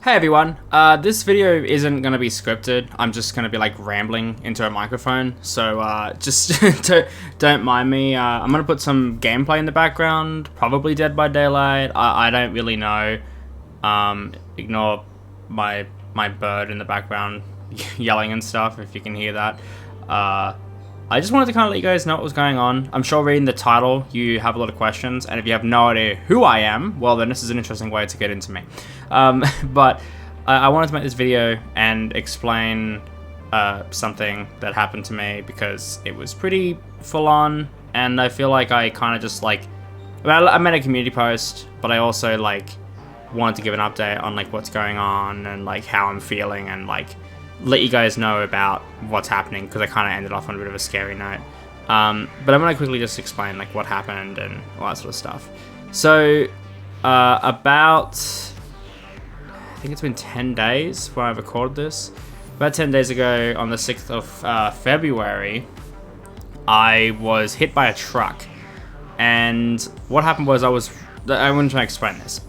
Hey everyone, this video isn't going to be scripted. I'm just going to be like rambling into a microphone, so just don't mind me. I'm going to put some gameplay in the background, probably Dead by Daylight. I don't really know. Ignore my bird in the background yelling and stuff if you can hear that. I just wanted to kind of let you guys know what was going on. I'm sure reading the title, you have a lot of questions, and if you have no idea who I am, well then this is an interesting way to get into me. But I wanted to make this video and explain something that happened to me because it was pretty full on, and I feel like I kind of just like, I made a community post, but I also like wanted to give an update on like what's going on and like how I'm feeling and like let you guys know about what's happening because I kind of ended off on a bit of a scary note. But I'm gonna quickly just explain like what happened and all that sort of stuff. So about, I think it's been 10 days when I recorded this. About 10 days ago on the 6th of February, I was hit by a truck. And what happened was I want to try to explain this.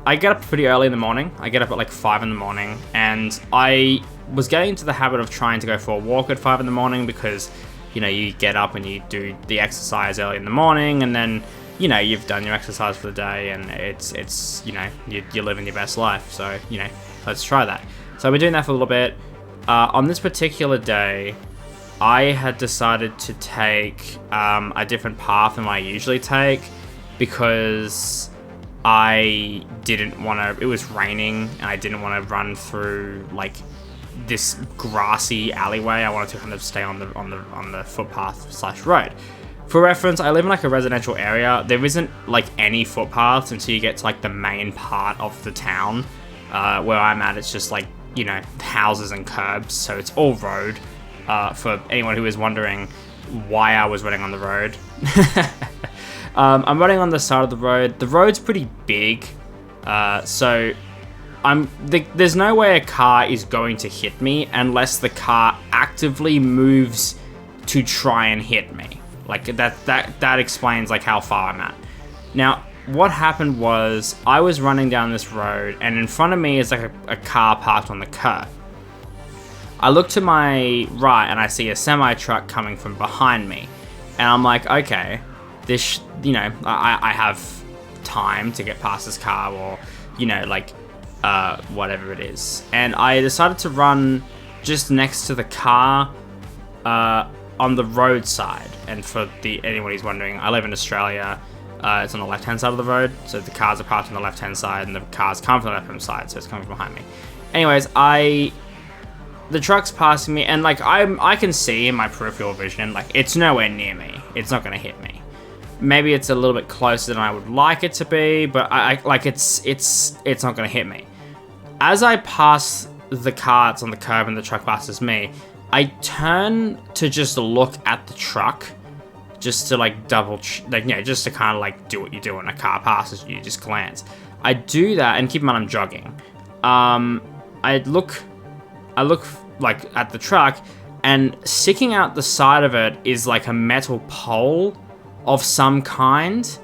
I get up pretty early in the morning. I get up at like 5 in the morning, and I was getting into the habit of trying to go for a walk at 5 in the morning because, you know, you get up and you do the exercise early in the morning, and then, you know, you've done your exercise for the day, and it's you know, you're living your best life. So, you know, let's try that. So I've been doing that for a little bit. On this particular day, I had decided to take a different path than I usually take because I didn't want to, it was raining and I didn't want to run through like this grassy alleyway. I wanted to kind of stay on the footpath slash road. For reference, I live in like a residential area. There isn't like any footpaths until you get to like the main part of the town. Where I'm at, it's just like, you know, houses and curbs, so it's all road. For anyone who is wondering why I was running on the road. I'm running on the side of the road. The road's pretty big, so there's no way a car is going to hit me unless the car actively moves to try and hit me. Like that explains like how far I'm at. Now, what happened was I was running down this road, and in front of me is like a car parked on the curb. I look to my right and I see a semi truck coming from behind me, and I'm like, okay, this, you know, I have time to get past this car, or, you know, like, whatever it is. And I decided to run just next to the car, on the roadside. And for anyone who's wondering, I live in Australia. It's on the left-hand side of the road, so the cars are parked on the left-hand side, and the cars come from the left-hand side, so it's coming from behind me. Anyways, the truck's passing me, and like I can see in my peripheral vision, like it's nowhere near me. It's not gonna hit me. Maybe it's a little bit closer than I would like it to be, but I like it's not gonna hit me. As I pass the car, it's on the curb, and the truck passes me, I turn to just look at the truck, just to like just to kind of like do what you do when a car passes you, just glance. I do that, and keep in mind I'm jogging. I look like at the truck, and sticking out the side of it is like a metal pole of some kind,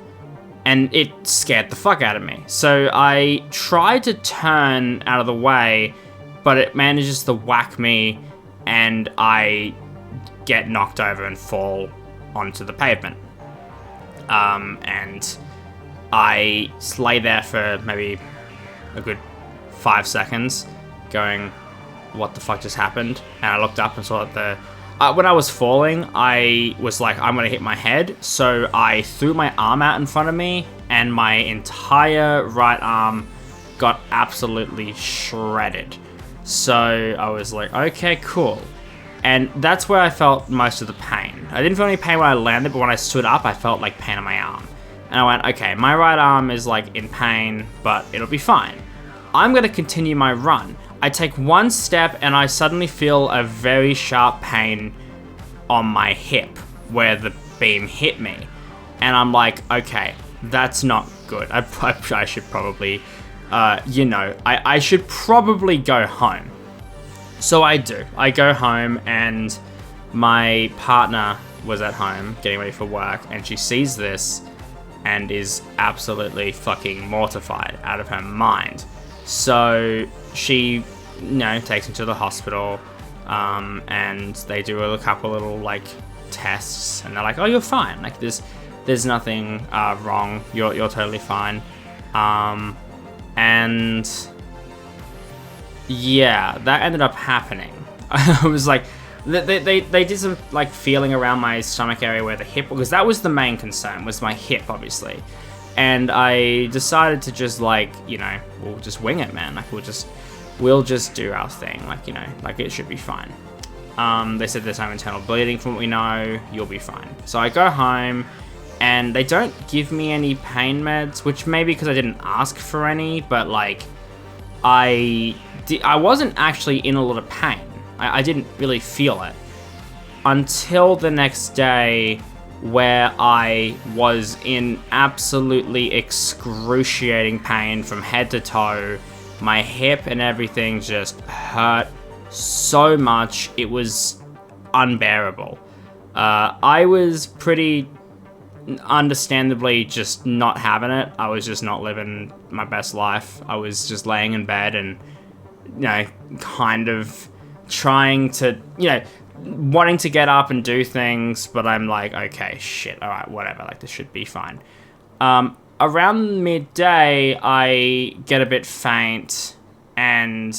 and it scared the fuck out of me. So I tried to turn out of the way, but it manages to whack me, and I get knocked over and fall onto the pavement. And I lay there for maybe a good 5 seconds going, what the fuck just happened? And I looked up and saw that when I was falling, I was like, I'm gonna hit my head. So I threw my arm out in front of me, and my entire right arm got absolutely shredded. So I was like, okay, cool. And that's where I felt most of the pain. I didn't feel any pain when I landed, but when I stood up, I felt like pain on my arm. And I went, okay, my right arm is like in pain, but it'll be fine. I'm gonna continue my run. I take one step and I suddenly feel a very sharp pain on my hip where the beam hit me. And I'm like, okay, that's not good. I should probably, I should probably go home. So I do. I go home, and my partner was at home getting ready for work, and she sees this, and is absolutely fucking mortified out of her mind. So she, takes me to the hospital, and they do a couple little like tests, and they're like, "Oh, you're fine. Like there's nothing wrong. You're totally fine." And yeah, that ended up happening. I was like, they did some like feeling around my stomach area where the hip, because that was the main concern, was my hip, obviously. And I decided to just like, we'll just wing it, man. Like we'll just do our thing. Like, like it should be fine. They said there's no internal bleeding from what we know. You'll be fine. So I go home, and they don't give me any pain meds, which maybe because I didn't ask for any, but like I wasn't actually in a lot of pain. I didn't really feel it until the next day, where I was in absolutely excruciating pain from head to toe. My hip and everything just hurt so much, it was unbearable. I was pretty understandably just not having it. I was just not living my best life. I was just laying in bed and, kind of trying to, wanting to get up and do things, but I'm like, okay, shit, all right, whatever, like this should be fine. Around midday, I get a bit faint and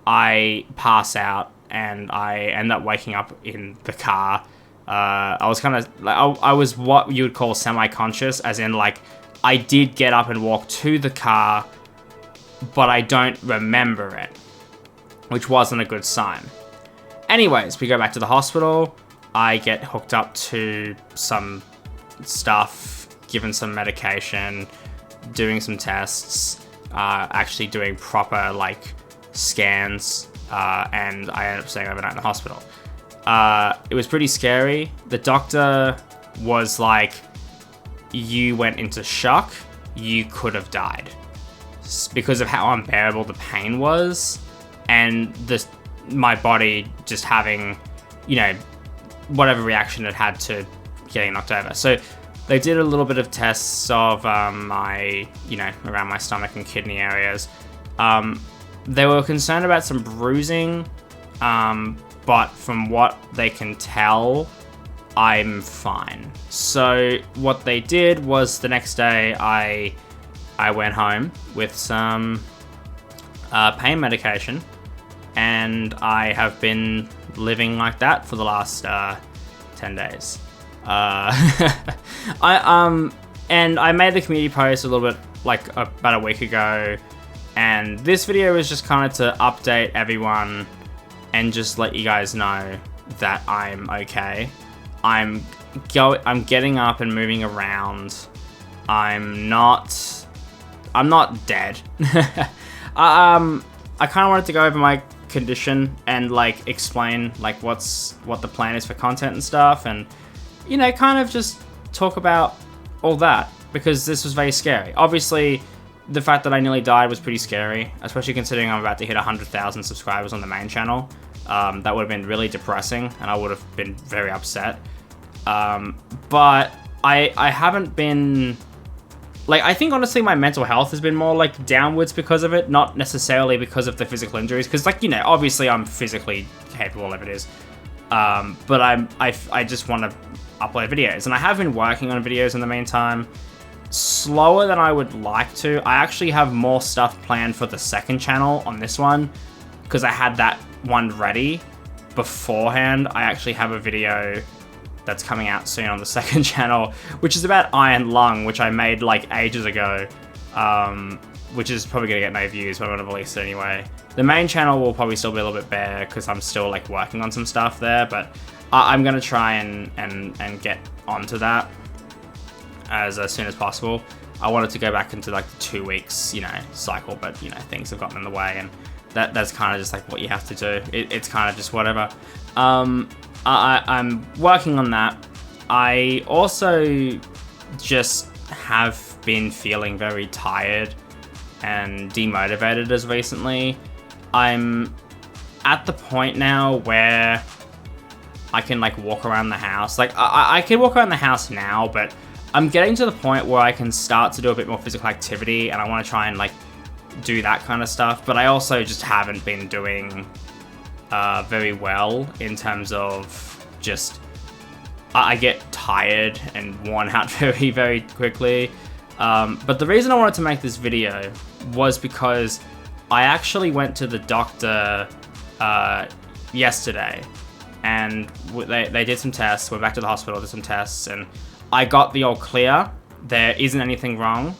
I pass out, and I end up waking up in the car. I was kind of like, I was what you would call semi-conscious, as in like I did get up and walk to the car, but I don't remember it, which wasn't a good sign. Anyways, we go back to the hospital. I get hooked up to some stuff, given some medication, doing some tests, actually doing proper like scans, and I ended up staying overnight in the hospital. It was pretty scary. The doctor was like, "You went into shock. You could have died," because of how unbearable the pain was, and my body just having, whatever reaction it had to getting knocked over. So they did a little bit of tests of my, around my stomach and kidney areas. They were concerned about some bruising, but from what they can tell, I'm fine. So what they did was the next day I went home with some pain medication, and I have been living like that for the last 10 days. And I made the community post a little bit like about a week ago, and this video is just kind of to update everyone and just let you guys know that I'm okay. I'm getting up and moving around. I'm not dead. I kind of wanted to go over my condition and like explain like what the plan is for content and stuff, and kind of just talk about all that, because this was very scary. Obviously, the fact that I nearly died was pretty scary, especially considering I'm about to hit 100,000 subscribers on the main channel. That would have been really depressing, and I would have been very upset. But I haven't been... Like, I think, honestly, my mental health has been more, like, downwards because of it, not necessarily because of the physical injuries, because, like, obviously I'm physically capable of it is. But I just want to upload videos, and I have been working on videos in the meantime, slower than I would like to. I actually have more stuff planned for the second channel on this one, because I had that one ready beforehand. I actually have a video that's coming out soon on the second channel, which is about Iron Lung, which I made like ages ago, which is probably gonna get no views, but I'm gonna release it anyway. The main channel will probably still be a little bit bare because I'm still like working on some stuff there, but I'm gonna try and get onto that as soon as possible. I wanted to go back into like the 2 weeks, cycle, but things have gotten in the way, and that's kind of just like what you have to do. It's kind of just whatever. I'm working on that. I also just have been feeling very tired and demotivated as recently. I'm at the point now where I can like walk around the house. Like I can walk around the house now, but I'm getting to the point where I can start to do a bit more physical activity, and I want to try and like do that kind of stuff, but I also just haven't been doing very well in terms of just I get tired and worn out very, very quickly. But the reason I wanted to make this video was because I actually went to the doctor yesterday, and they did some tests. We're back to the hospital, did some tests, and I got the all clear. There isn't anything wrong.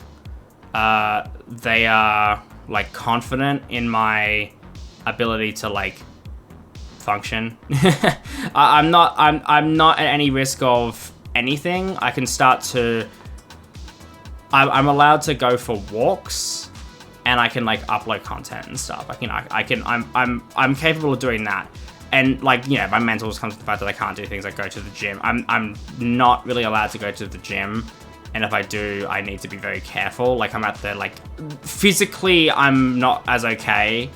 They are like confident in my ability to like function. I'm not at any risk of anything. I can start to. I'm allowed to go for walks, and I can like upload content and stuff. I'm capable of doing that. And like, you know, my mental just comes to the fact that I can't do things like go to the gym. I'm not really allowed to go to the gym. And if I do, I need to be very careful. Like, I'm at the, like, physically, I'm not as okay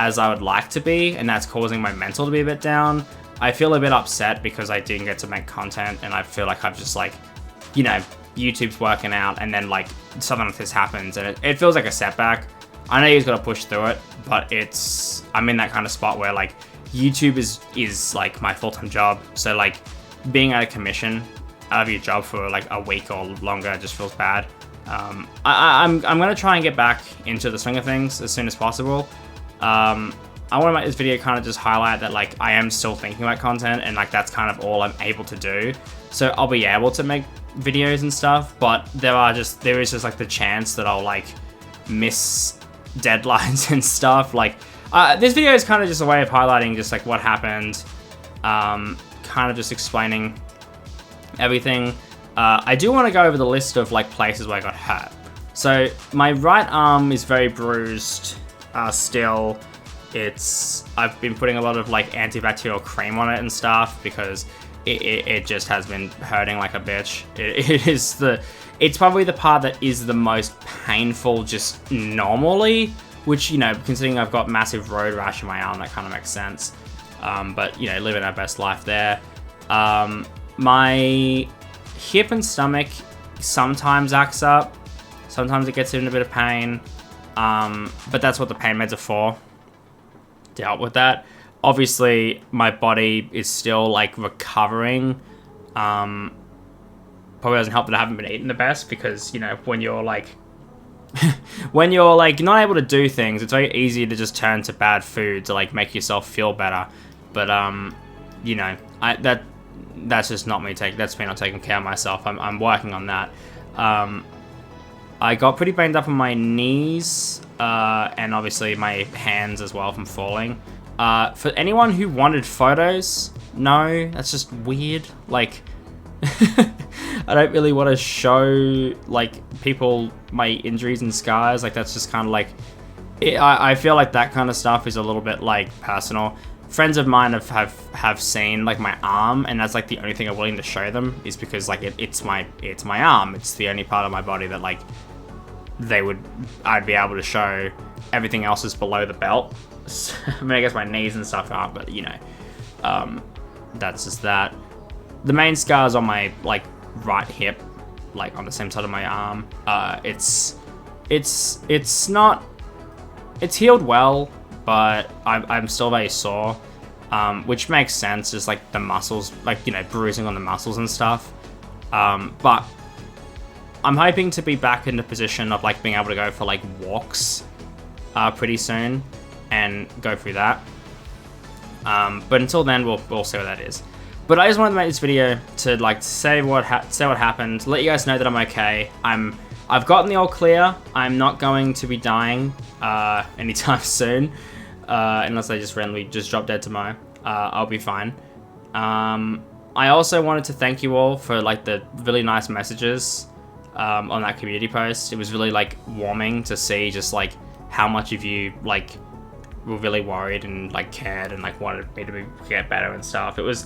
as I would like to be, and that's causing my mental to be a bit down. I feel a bit upset because I didn't get to make content, and I feel like I've just, like, you know, YouTube's working out, and then, like, something like this happens, and it feels like a setback. I know you've got to push through it, but I'm in that kind of spot where, like, YouTube is like, my full-time job, so, like, being out of commission out of your job for like a week or longer just feels bad. I'm gonna try and get back into the swing of things as soon as possible. I want to make this video kind of just highlight that like I am still thinking about content, and like that's kind of all I'm able to do. So I'll be able to make videos and stuff, but there is just like the chance that I'll like miss deadlines and stuff. Like this video is kind of just a way of highlighting just like what happened, kind of just explaining everything. I do want to go over the list of like places where I got hurt. So my right arm is very bruised still. I've been putting a lot of like antibacterial cream on it and stuff because it just has been hurting like a bitch. It's probably the part that is the most painful just normally, which, you know, considering I've got massive road rash in my arm, that kind of makes sense. But, you know, living our best life there. My hip and stomach sometimes acts up. Sometimes it gets in a bit of pain. But that's what the pain meds are for. To help with that. Obviously, my body is still, like, recovering. Probably doesn't help that I haven't been eating the best because, you know, when you're, like... when you're, like, not able to do things, it's very easy to just turn to bad food to, like, make yourself feel better. But, you know, that's just not me that's me not taking care of myself. I'm working on that. I got pretty banged up on my knees, and obviously my hands as well from falling. For anyone who wanted photos, no, that's just weird. Like, I don't really want to show, like, people my injuries and scars. Like, that's just kind of like, I feel like that kind of stuff is a little bit, like, personal. Friends of mine have seen like my arm, and that's like the only thing I'm willing to show them is because like it's my arm. It's the only part of my body that like I'd be able to show. Everything else is below the belt. I mean, I guess my knees and stuff aren't, but you know, that's just that. The main scar's on my like right hip, like on the same side of my arm. It's healed well, but I'm still very sore, which makes sense, just like the muscles, like, you know, bruising on the muscles and stuff. But I'm hoping to be back in the position of like being able to go for like walks pretty soon and go through that. But until then, we'll see what that is. But I just wanted to make this video to like say what happened, let you guys know that I'm okay. I've gotten the all clear. I'm not going to be dying anytime soon. Unless I just randomly drop dead tomorrow. I'll be fine. I also wanted to thank you all for like the really nice messages on that community post. It was really like warming to see just like how much of you like were really worried and like cared and like wanted me to get better and stuff. It was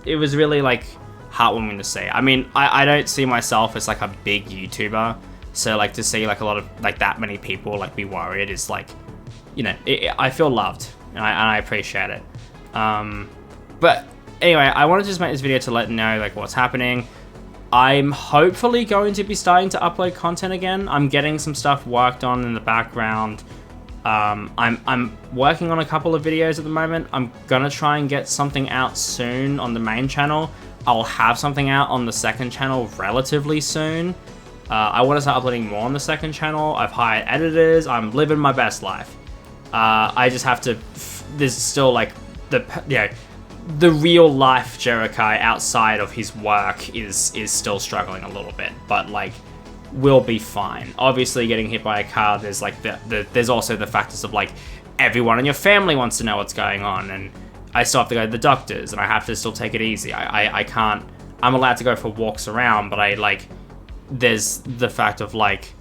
really like heartwarming to see. I mean, I don't see myself as like a big YouTuber, so like to see like a lot of like that many people like be worried is like, you know, I feel loved, and I appreciate it. But anyway, I wanted to just make this video to let you know like what's happening. I'm hopefully going to be starting to upload content again. I'm getting some stuff worked on in the background. I'm working on a couple of videos at the moment. I'm gonna try and get something out soon on the main channel. I'll have something out on the second channel relatively soon. I want to start uploading more on the second channel. I've hired editors. I'm living my best life. I just have to. There's still like the real life Jerikai outside of his work is still struggling a little bit, but like we'll be fine. Obviously, getting hit by a car, there's like there's also the factors of like everyone in your family wants to know what's going on, and I still have to go to the doctors, and I have to still take it easy. I can't. I'm allowed to go for walks around, but I like. There's the fact of like,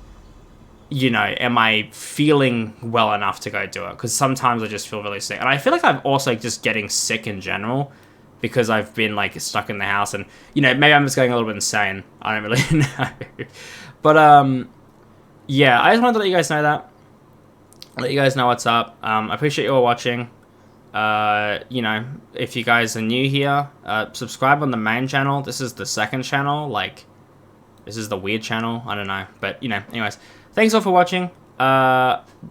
you know, am I feeling well enough to go do it? Because sometimes I just feel really sick. And I feel like I'm also just getting sick in general because I've been like stuck in the house and, you know, maybe I'm just going a little bit insane. I don't really know. But, yeah, I just wanted to let you guys know that. Let you guys know what's up. I appreciate you all watching. You know, if you guys are new here, subscribe on the main channel. This is the second channel. Like, this is the weird channel. I don't know. But, you know, anyways. Thanks all for watching.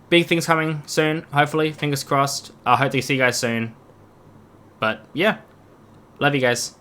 Big things coming soon, hopefully. Fingers crossed. I hope to see you guys soon. But, yeah. Love you guys.